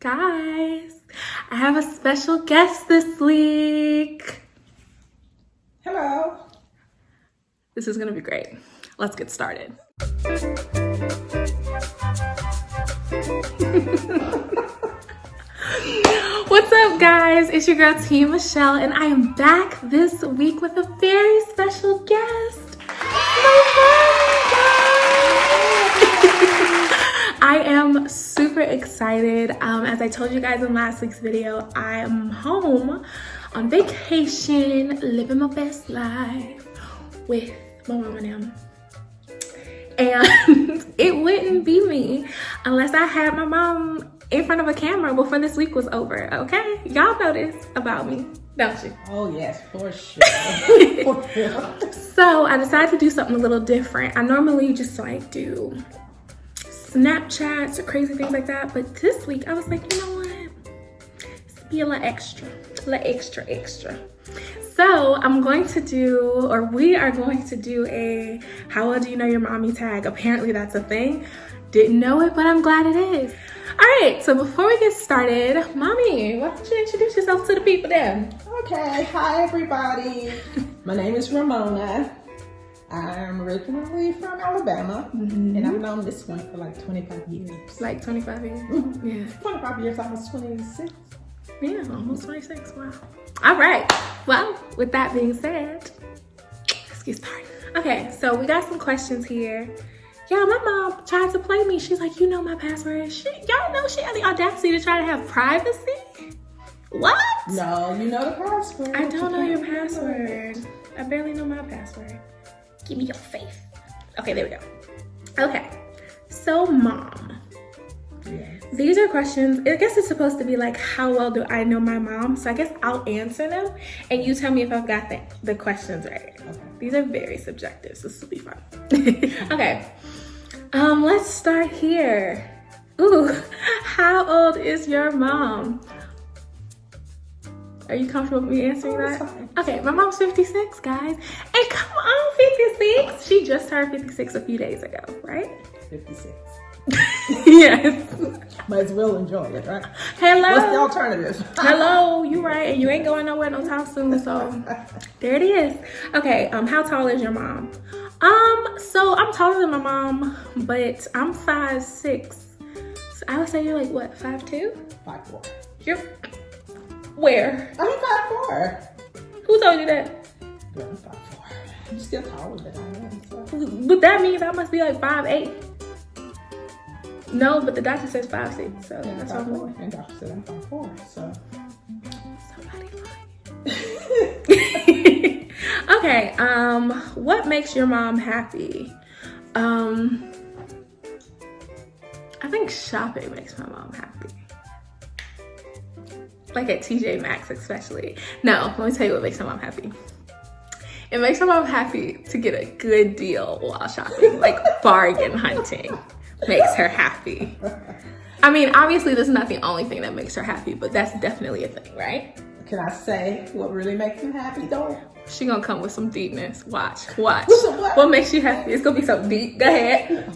Guys, I have a special guest this week. Hello. This is gonna be great. Let's get started. What's up, guys? It's your girl Tia Michelle, and I am back this week with a very special guest. My mom, guys. I am super excited. As I told you guys in last week's video, I am home on vacation, living my best life with my mom and him. And it wouldn't be me unless I had my mom in front of a camera before this week was over, okay? Y'all know this about me, don't you? Oh yes, for sure. For sure. So I decided to do something a little different. I normally just like do Snapchats or crazy things like that, but this week I was like, you know what? Let's be a little extra. So I'm going to do, or we are going to do a how well do you know your mommy tag. Apparently that's a thing. Didn't know it, but I'm glad it is. All right, so before we get started, mommy, why don't you introduce yourself to the people then? Okay, hi everybody. My name is Ramona. I'm originally from Alabama, and I've known this one for like 25 years. Like 25 years? Yeah. 25 years, I was 26. Yeah, almost 26, wow. All right, well, with that being said, let's get started. Okay, so we got some questions here. Yeah, my mom tried to play me. She's like, you know my password. Y'all know she had the audacity to try to have privacy? What? No, you know the password. I don't know your password. I barely know my password. Give me your faith. Okay, there we go. Okay, so mom. Yes. These are questions, I guess it's supposed to be like, how well do I know my mom? So I guess I'll answer them and you tell me if I've got the questions right. Okay. These are very subjective, so this will be fun. Okay, let's start here. Ooh, how old is your mom? Are you comfortable with me answering that? Fine. Okay, my mom's 56, guys. And come on, 56. She just turned 56 a few days ago, right? 56. Yes. Might as well enjoy it, right? Hello. What's the alternative? Hello, you right, and you ain't going nowhere no time soon, so there it is. Okay, how tall is your mom? So I'm taller than my mom, but I'm 5'6". So I would say you're like what, 5'2"? 5'4". You're where? I'm 5'4". Who told you that? Yeah, I'm 5'4". I'm still taller than I am. So. But that means I must be like 5'8". No, but the doctor says 5'6", so Yeah, that's 5'4". And doctor said I'm 5'4", so. Somebody lying. Okay, what makes your mom happy? I think shopping makes my mom happy. Like at TJ Maxx especially. No, let me tell you what makes my mom happy. It makes my mom happy to get a good deal while shopping, like bargain hunting. Makes her happy. I mean, obviously this is not the only thing that makes her happy, but that's definitely a thing, right? Can I say what really makes me happy though? She gonna come with some deepness. Watch. What? What? Makes you happy? It's gonna be so deep. Go ahead.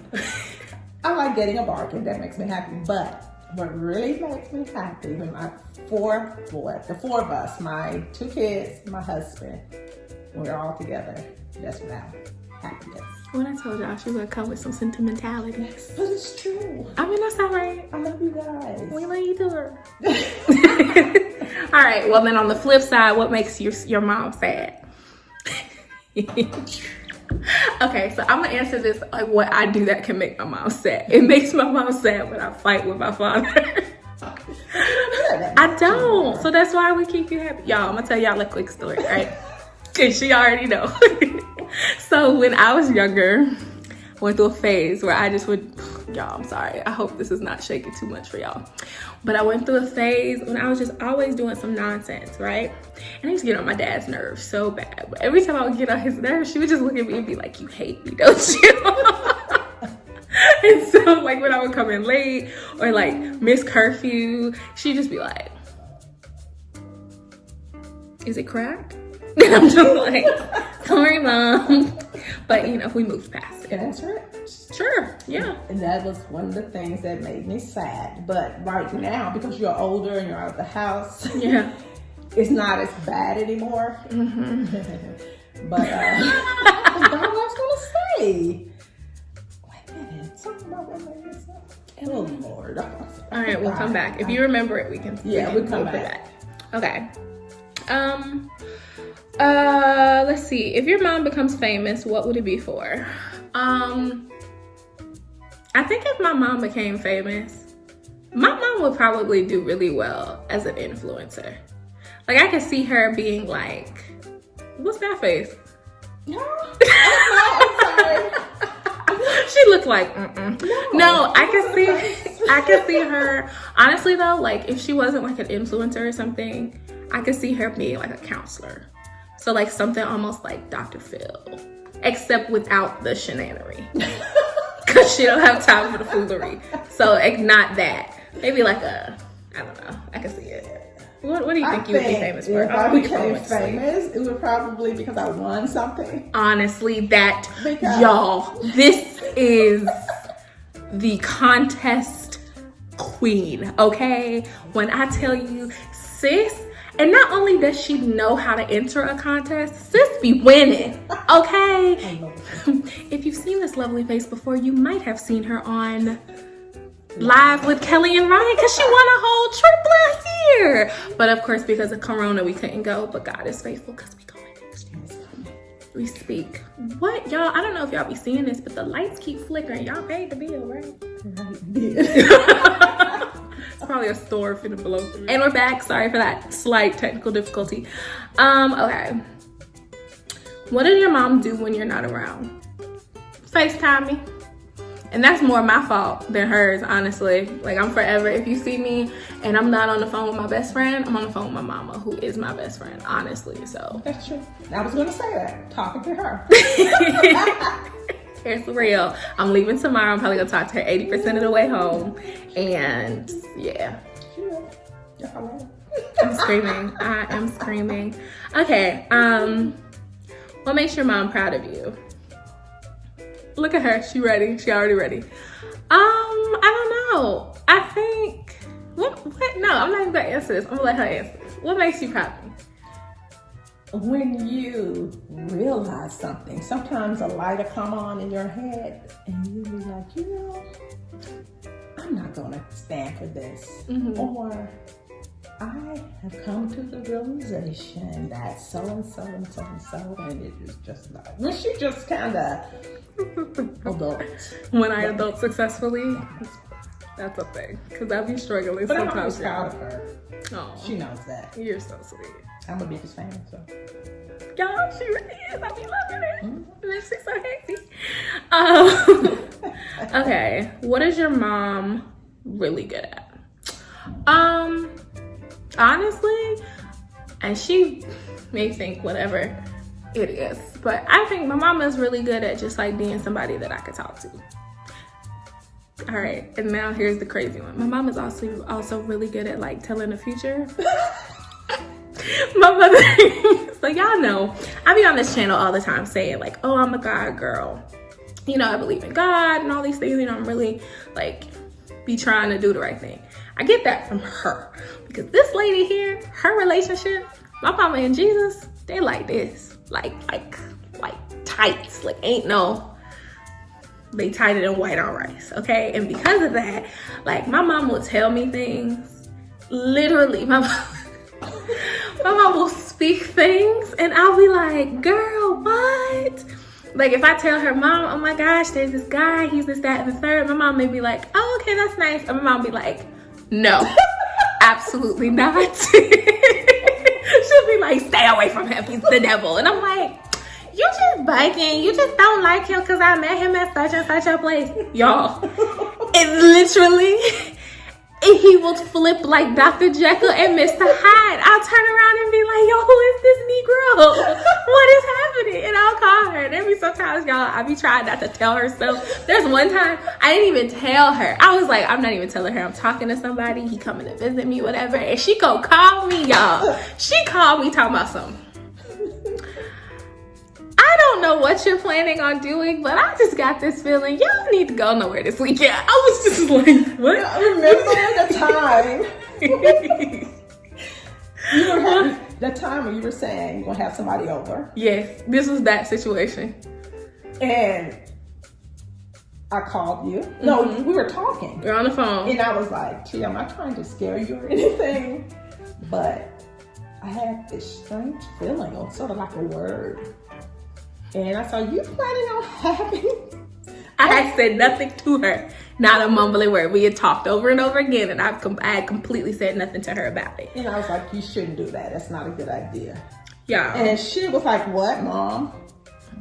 I like getting a bargain. That makes me happy. But what really makes me happy when the four of us, my 2 kids, my husband, when we're all together, that's when I'm happiness. When I told y'all she would come with some sentimentality. But it's true. I mean, that's all right. I love you guys. We love you too. All right. Well, then on the flip side, what makes your mom sad? Okay, so I'm gonna answer this like what I do that can make my mom sad. It makes my mom sad when I fight with my father. I don't. So that's why we keep you happy. Y'all, I'm gonna tell y'all a quick story, right? Cause she already know. So when I was younger, I went through a phase where I just would, y'all, I'm sorry. I hope this is not shaking too much for y'all. But I went through a phase when I was just always doing some nonsense, right? And I used to get on my dad's nerves so bad. But every time I would get on his nerves, she would just look at me and be like, you hate me, don't you? And so like when I would come in late or like miss curfew, she'd just be like, is it crack? And I'm just like, sorry, mom. But you know, we moved past it. Can I answer it? Sure, yeah. And that was one of the things that made me sad. But right now, because you're older and you're out of the house, Yeah. it's not as bad anymore. Mm-hmm. But I forgot what I was gonna say. Wait a minute, something about what made me sad. Oh Lord. All right, we'll come back. If you remember it, we can. We'll come back. Okay. Let's see. If your mom becomes famous, what would it be for? I think if my mom became famous, my mom would probably do really well as an influencer. Like, I could see her being like, what's that face? No, I'm sorry. She looked like, No, I could see her, honestly though, like if she wasn't like an influencer or something, I could see her being like a counselor. So like something almost like Dr. Phil, except without the shenanery. Cause she don't have time for the foolery. So like not that. Maybe like I don't know, I can see it. What do you think you would be famous for? If I became famous, it would probably because I won something. Honestly, y'all, this is the contest queen, okay? When I tell you, sis, and not only does she know how to enter a contest, sis be winning, okay? If you've seen this lovely face before, you might have seen her on Live with Kelly and Ryan because she won a whole trip last year. But of course, because of Corona, we couldn't go. But God is faithful because we going next year. We speak. What, y'all? I don't know if y'all be seeing this, but the lights keep flickering. Y'all paid the bill, right? It's probably a store finna blow through. And we're back. Sorry for that slight technical difficulty. Okay. What does your mom do when you're not around? FaceTime me. And that's more my fault than hers, honestly. Like, I'm forever, if you see me and I'm not on the phone with my best friend, I'm on the phone with my mama, who is my best friend, honestly, so. That's true. I was gonna say that, talking to her. It's real. I'm leaving tomorrow. I'm probably gonna talk to her 80% of the way home. And yeah. I'm screaming. I am screaming. Okay, what makes your mom proud of you? Look at her. She ready. She already ready. I don't know. I think what? No, I'm not even gonna answer this. I'm gonna let her answer this. What makes you proud of me? When you realize something, sometimes a light will come on in your head, and you be like, I'm not gonna stand for this, or I have come to the realization that so and so and so and so, and it is just not. When she just kind of adult. When I adult successfully, that's a thing. Because I be struggling but sometimes. I'm proud of her. Oh, she knows that. You're so sweet. I'm a biggest fan, so. Y'all, she really is. I be loving it. It makes me so happy. Okay, what is your mom really good at? Honestly, and she may think whatever it is, but I think my mama is really good at just like being somebody that I could talk to. All right, and now here's the crazy one. My mom is also really good at like telling the future. My mother, so y'all know, I be on this channel all the time saying like, oh, I'm a God girl. You know, I believe in God and all these things. You know, I'm really like be trying to do the right thing. I get that from her because this lady here, her relationship, my mama and Jesus, they like this, like tights, like ain't no, they tighter than white on rice, okay? And because of that, like my mom will tell me things, literally, my mom will speak things and I'll be like, girl, what? Like if I tell her, Mom, oh my gosh, there's this guy, he's this, that, and the third, my mom may be like, oh, okay, that's nice. And my mom be like, no, absolutely not. She'll be like, stay away from him, he's the devil. And I'm like, you just bugging, you just don't like him because I met him at such and such a place. Y'all, it literally, he will flip like Dr. Jekyll and Mr. Hyde. I'll turn around and be like, yo, who is this Negro? What is happening? And I'll call her. There be sometimes, y'all, I be trying not to tell her stuff. There's one time I didn't even tell her. I was like, I'm not even telling her I'm talking to somebody. He coming to visit me, whatever. And she go call me, y'all. She called me talking about something. I don't know what you're planning on doing, but I just got this feeling y'all need to go nowhere this weekend. I was just like, what? I remember the time. You were having the time when you were saying you're gonna have somebody over. Yes, this was that situation. And I called you. No, we were talking. We're on the phone. And I was like, gee, I'm not trying to scare you or anything, but I had this strange feeling, or sort of like a word. And I said, you planning on having? I had said nothing to her, not a mumbling word. We had talked over and over again, and I had completely said nothing to her about it. And I was like, you shouldn't do that. That's not a good idea. Yeah. And she was like, what, Mom?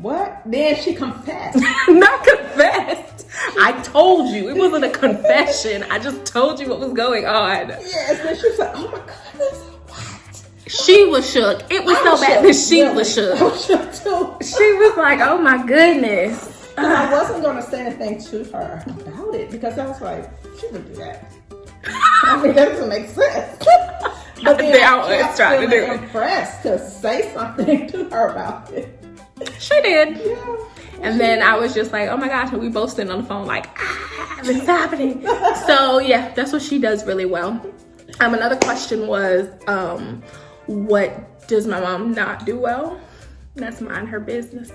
What? Then she confessed. Not confessed. I told you. It wasn't a confession. I just told you what was going on. Yes. Then she was like, oh my goodness. What? She was shook. It was so bad that she was shook. I was shook too. She was like, oh my goodness. And I wasn't going to say anything to her about it because I was like, she would do that. I mean, that doesn't make sense. But then I was trying to do impressed to say something to her about it. She did. Yeah. And then I was just like, oh my gosh, and we both sitting on the phone like, it's happening. So yeah, that's what she does really well. Another question was, what does my mom not do well? That's mind her business.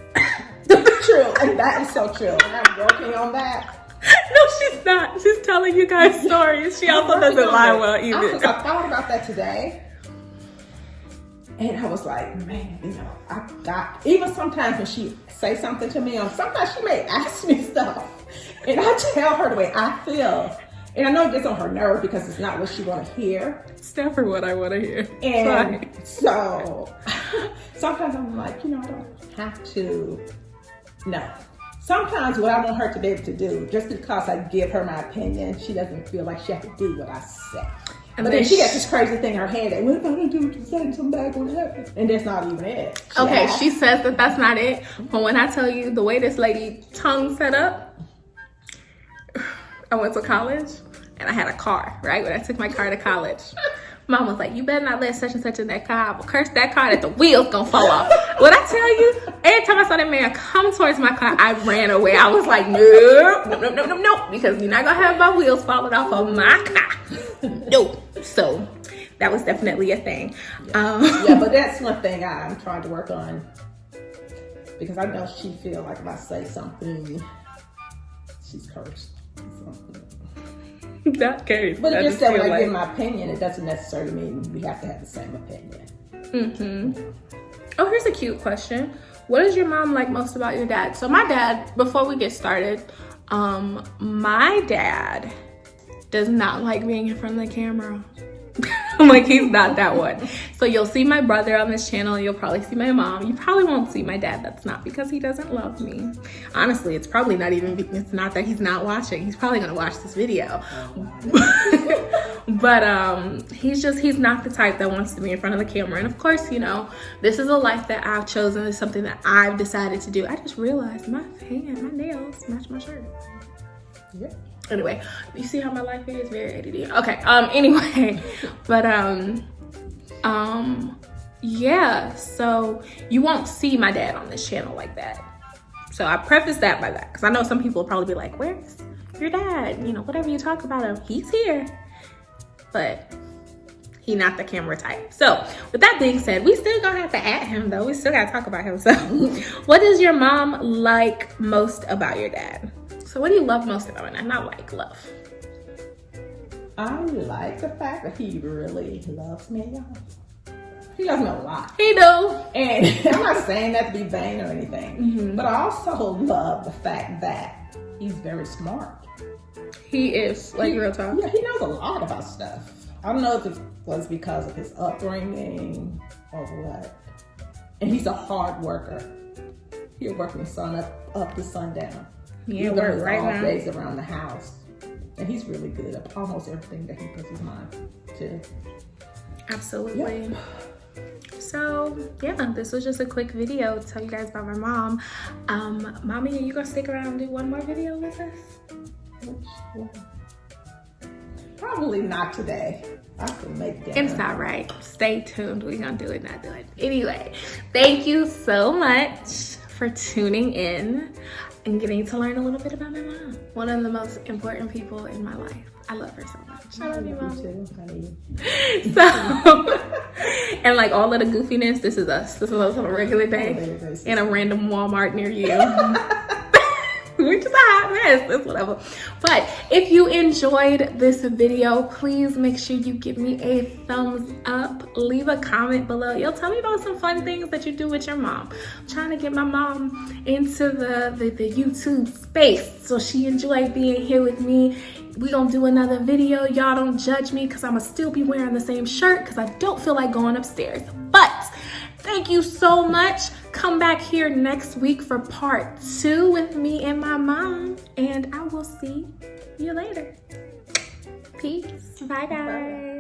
True, and that is so true. And I'm working on that. No, she's not. She's telling you guys stories. She also doesn't lie well either. I thought about that today. And I was like, man, you know, I got, even sometimes when she say something to me, sometimes she may ask me stuff. And I tell her the way I feel. And I know it gets on her nerve because it's not what she want to hear. It's never what I want to hear. And so sometimes I'm like, you know, I don't have to. No. Sometimes what I want her to be able to do, just because I give her my opinion, she doesn't feel like she has to do what I say. But then she gets this crazy thing in her head that, what if I don't do what you say, something bad gonna happen? And that's not even it. She says that that's not it. But when I tell you the way this lady tongue set up, I went to college and I had a car, right? When I took my car to college, Mom was like, you better not let such and such in that car. I will curse that car that the wheels gonna fall off. When I tell you, every time I saw that man come towards my car, I ran away. I was like, no, because you're not gonna have my wheels falling off of my car. No. So that was definitely a thing. Yeah, but that's one thing I'm trying to work on, because I know she feel like if I say something, she's cursed. Not cursed. But just that when I give my opinion, it doesn't necessarily mean we have to have the same opinion. Mm-hmm. Oh, here's a cute question. What does your mom like most about your dad? So my dad, before we get started, my dad does not like being in front of the camera. Like, he's not that one. So you'll see my brother on this channel. You'll probably see my mom. You probably won't see my dad. That's not because he doesn't love me. Honestly, it's probably not even, it's not that he's not watching. He's probably gonna watch this video. But he's not the type that wants to be in front of the camera. And of course, you know, this is a life that I've chosen. It's something that I've decided to do. I just realized my nails match my shirt. Yep. Anyway, you see how my life is? Very ADD. Okay, anyway, but, yeah, so you won't see my dad on this channel like that. So I preface that by that, because I know some people will probably be like, where's your dad? You know, whatever you talk about him, he's here. But he not the camera type. So with that being said, we still gonna have to add him though. We still gotta talk about him. So what does your mom like most about your dad? So what do you love most about him? Not like love. I like the fact that he really loves me, y'all. He loves me a lot. He do. And I'm not saying that to be vain or anything, but I also love the fact that he's very smart. He is, like, real talk. Yeah, he knows a lot about stuff. I don't know if it was because of his upbringing or what. And he's a hard worker. He'll work from sun up to sundown. Yeah, he work learns right all now. days around the house. And he's really good at almost everything that he puts his mind to. Absolutely. Yep. So yeah, this was just a quick video to tell you guys about my mom. Mommy, are you gonna stick around and do one more video with us? Which one? Probably not today. I can make dinner. It's not right. Stay tuned. We're gonna do it, not do it. Anyway, thank you so much for tuning in and getting to learn a little bit about my mom. One of the most important people in my life. I love her so much. I love you, Mom. So, and like all of the goofiness, this is us. This is us on a regular day in a random Walmart near you. We're just a hot mess. It's whatever. But if you enjoyed this video, please make sure you give me a thumbs up. Leave a comment below. Yo, tell me about some fun things that you do with your mom. I'm trying to get my mom into the YouTube space so she enjoyed being here with me. We gonna do another video. Y'all don't judge me because I'ma still be wearing the same shirt because I don't feel like going upstairs. But thank you so much. Come back here next week for part 2 with me and my mom. And I will see you later. Peace. Bye, guys. Bye.